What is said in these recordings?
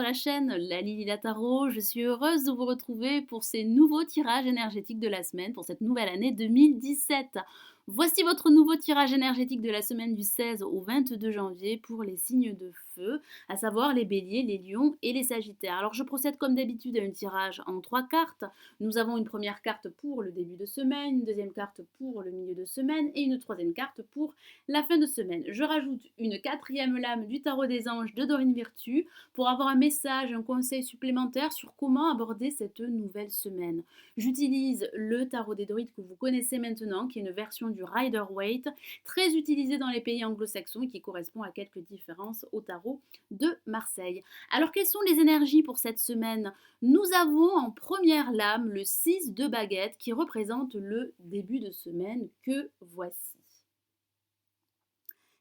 la chaîne La Lily la Tarot. Je suis heureuse de vous retrouver pour ces nouveaux tirages énergétiques de la semaine pour cette nouvelle année 2017. Voici votre nouveau tirage énergétique de la semaine du 16 au 22 janvier pour les signes de feu, à savoir les béliers, les lions et les sagittaires. Alors je procède comme d'habitude à un tirage en 3 cartes. Nous avons une première carte pour le début de semaine, une deuxième carte pour le milieu de semaine et une troisième carte pour la fin de semaine. Je rajoute une quatrième lame du tarot des anges de Dorine Virtue pour avoir un message, un conseil supplémentaire sur comment aborder cette nouvelle semaine. J'utilise le tarot des druides que vous connaissez maintenant, qui est une version du Rider-Waite, très utilisé dans les pays anglo-saxons et qui correspond à quelques différences au tarot de Marseille. Alors quelles sont les énergies pour cette semaine? Nous avons en première lame le 6 de baguette qui représente le début de semaine que voici.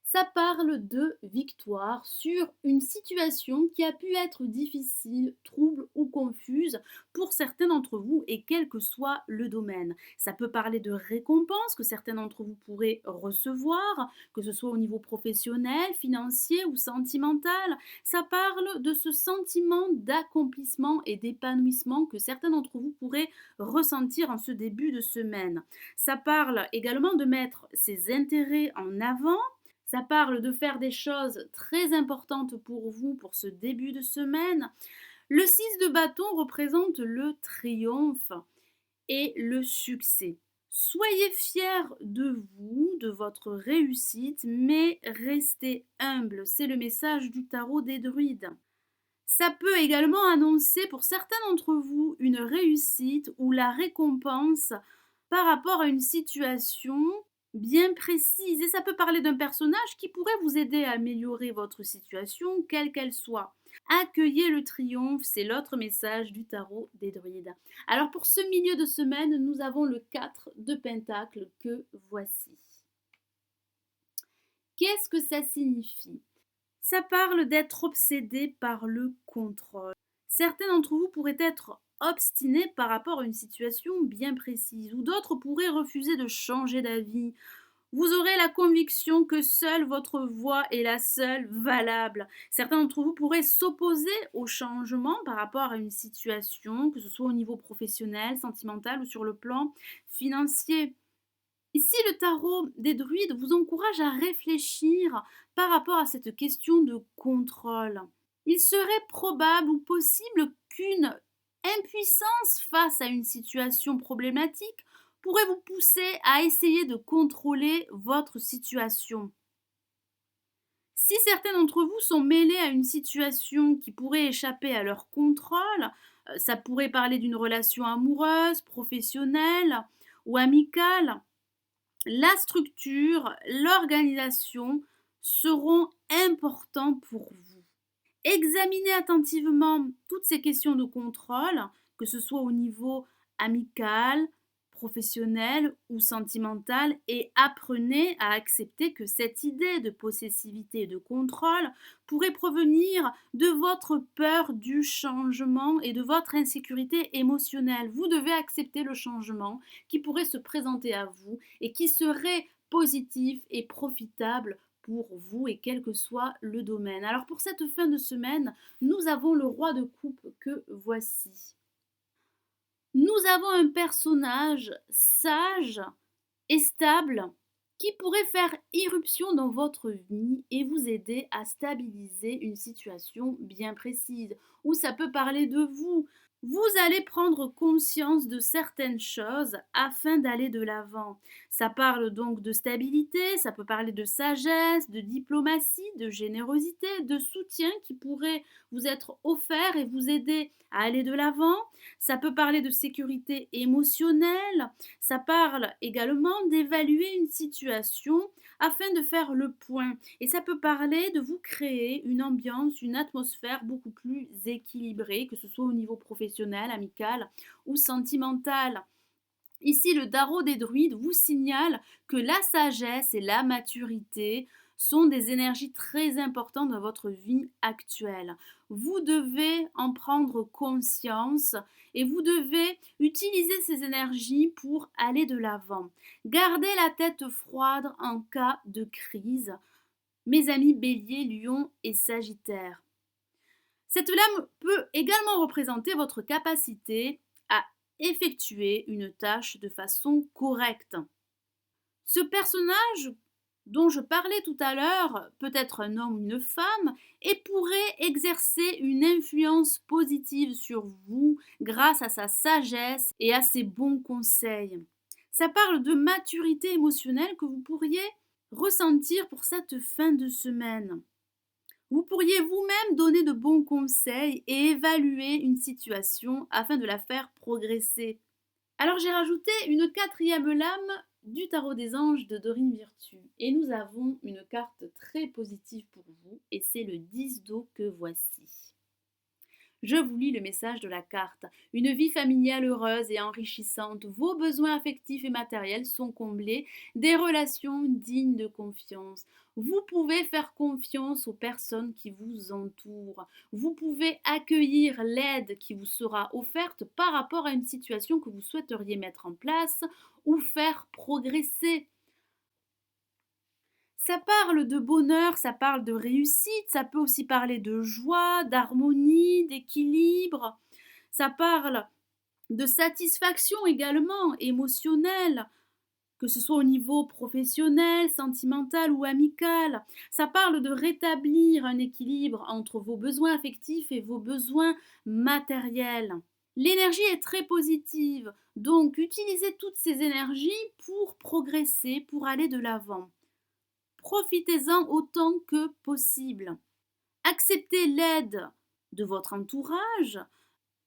Ça parle de victoire sur une situation qui a pu être difficile, trouble ou confuse pour certains d'entre vous et quel que soit le domaine. Ça peut parler de récompenses que certains d'entre vous pourraient recevoir, que ce soit au niveau professionnel, financier ou sentimental. Ça parle de ce sentiment d'accomplissement et d'épanouissement que certains d'entre vous pourraient ressentir en ce début de semaine. Ça parle également de mettre ses intérêts en avant. Ça parle de faire des choses très importantes pour vous pour ce début de semaine. Le 6 de bâton représente le triomphe et le succès. Soyez fiers de vous, de votre réussite, mais restez humble. C'est le message du tarot des druides. Ça peut également annoncer pour certains d'entre vous une réussite ou la récompense par rapport à une situation bien précise. Et ça peut parler d'un personnage qui pourrait vous aider à améliorer votre situation, quelle qu'elle soit. Accueillez le triomphe, c'est l'autre message du tarot des druides. Alors pour ce milieu de semaine, nous avons le 4 de Pentacle que voici. Qu'est-ce que ça signifie? Ça parle d'être obsédé par le contrôle. Certains d'entre vous pourraient être obstinés par rapport à une situation bien précise, ou d'autres pourraient refuser de changer d'avis. Vous aurez la conviction que seule votre voix est la seule valable. Certains d'entre vous pourraient s'opposer au changement par rapport à une situation, que ce soit au niveau professionnel, sentimental ou sur le plan financier. Ici, le tarot des druides vous encourage à réfléchir par rapport à cette question de contrôle. Il serait probable ou possible qu'une impuissance face à une situation problématique pourrait vous pousser à essayer de contrôler votre situation. Si certains d'entre vous sont mêlés à une situation qui pourrait échapper à leur contrôle, ça pourrait parler d'une relation amoureuse, professionnelle ou amicale, la structure, l'organisation seront importants pour vous. Examinez attentivement toutes ces questions de contrôle, que ce soit au niveau amical, professionnel ou sentimental, et apprenez à accepter que cette idée de possessivité et de contrôle pourrait provenir de votre peur du changement et de votre insécurité émotionnelle. Vous devez accepter le changement qui pourrait se présenter à vous et qui serait positif et profitable pour vous et quel que soit le domaine. Alors pour cette fin de semaine, nous avons le roi de coupe que voici. Nous avons un personnage sage et stable qui pourrait faire irruption dans votre vie et vous aider à stabiliser une situation bien précise. Ou ça peut parler de vous. Vous allez prendre conscience de certaines choses afin d'aller de l'avant. Ça parle donc de stabilité, ça peut parler de sagesse, de diplomatie, de générosité, de soutien qui pourrait vous être offert et vous aider à aller de l'avant. Ça peut parler de sécurité émotionnelle, ça parle également d'évaluer une situation afin de faire le point. Et ça peut parler de vous créer une ambiance, une atmosphère beaucoup plus équilibrée, que ce soit au niveau professionnel, amical ou sentimental. Ici, le tarot des druides vous signale que la sagesse et la maturité sont des énergies très importantes dans votre vie actuelle. Vous devez en prendre conscience et vous devez utiliser ces énergies pour aller de l'avant. Gardez la tête froide en cas de crise. Mes amis Bélier, Lion et Sagittaire. Cette lame peut également représenter votre capacité à effectuer une tâche de façon correcte. Ce personnage dont je parlais tout à l'heure peut être un homme ou une femme et pourrait exercer une influence positive sur vous grâce à sa sagesse et à ses bons conseils. Ça parle de maturité émotionnelle que vous pourriez ressentir pour cette fin de semaine. Vous pourriez vous-même donner de bons conseils et évaluer une situation afin de la faire progresser. Alors j'ai rajouté une quatrième lame du tarot des anges de Dorine Virtue. Et nous avons une carte très positive pour vous et c'est le 10 d'eau que voici. Je vous lis le message de la carte. Une vie familiale heureuse et enrichissante. Vos besoins affectifs et matériels sont comblés. Des relations dignes de confiance. Vous pouvez faire confiance aux personnes qui vous entourent. Vous pouvez accueillir l'aide qui vous sera offerte par rapport à une situation que vous souhaiteriez mettre en place ou faire progresser. Ça parle de bonheur, ça parle de réussite, ça peut aussi parler de joie, d'harmonie, d'équilibre. Ça parle de satisfaction également, émotionnelle, que ce soit au niveau professionnel, sentimental ou amical. Ça parle de rétablir un équilibre entre vos besoins affectifs et vos besoins matériels. L'énergie est très positive, donc utilisez toutes ces énergies pour progresser, pour aller de l'avant. Profitez-en autant que possible. Acceptez l'aide de votre entourage.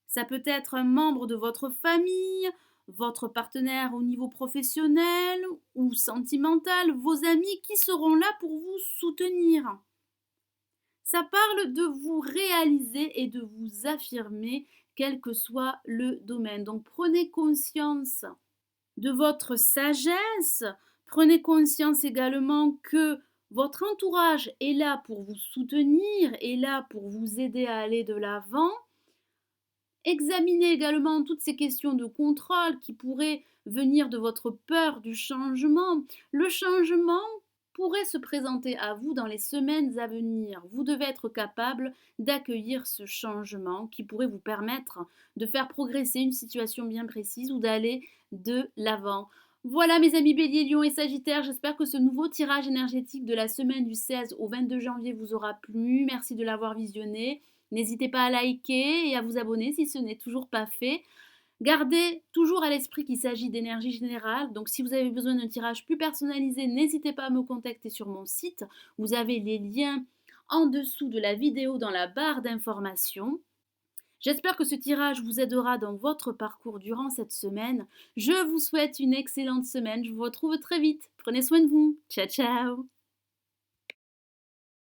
Ça peut être un membre de votre famille, votre partenaire au niveau professionnel ou sentimental, vos amis qui seront là pour vous soutenir. Ça parle de vous réaliser et de vous affirmer, quel que soit le domaine. Donc prenez conscience de votre sagesse. Prenez conscience également que votre entourage est là pour vous soutenir, est là pour vous aider à aller de l'avant. Examinez également toutes ces questions de contrôle qui pourraient venir de votre peur du changement. Le changement pourrait se présenter à vous dans les semaines à venir. Vous devez être capable d'accueillir ce changement qui pourrait vous permettre de faire progresser une situation bien précise ou d'aller de l'avant. Voilà mes amis Bélier, Lion et Sagittaire, j'espère que ce nouveau tirage énergétique de la semaine du 16 au 22 janvier vous aura plu. Merci de l'avoir visionné. N'hésitez pas à liker et à vous abonner si ce n'est toujours pas fait. Gardez toujours à l'esprit qu'il s'agit d'énergie générale, donc si vous avez besoin d'un tirage plus personnalisé, n'hésitez pas à me contacter sur mon site. Vous avez les liens en dessous de la vidéo dans la barre d'informations. J'espère que ce tirage vous aidera dans votre parcours durant cette semaine. Je vous souhaite une excellente semaine. Je vous retrouve très vite. Prenez soin de vous. Ciao, ciao.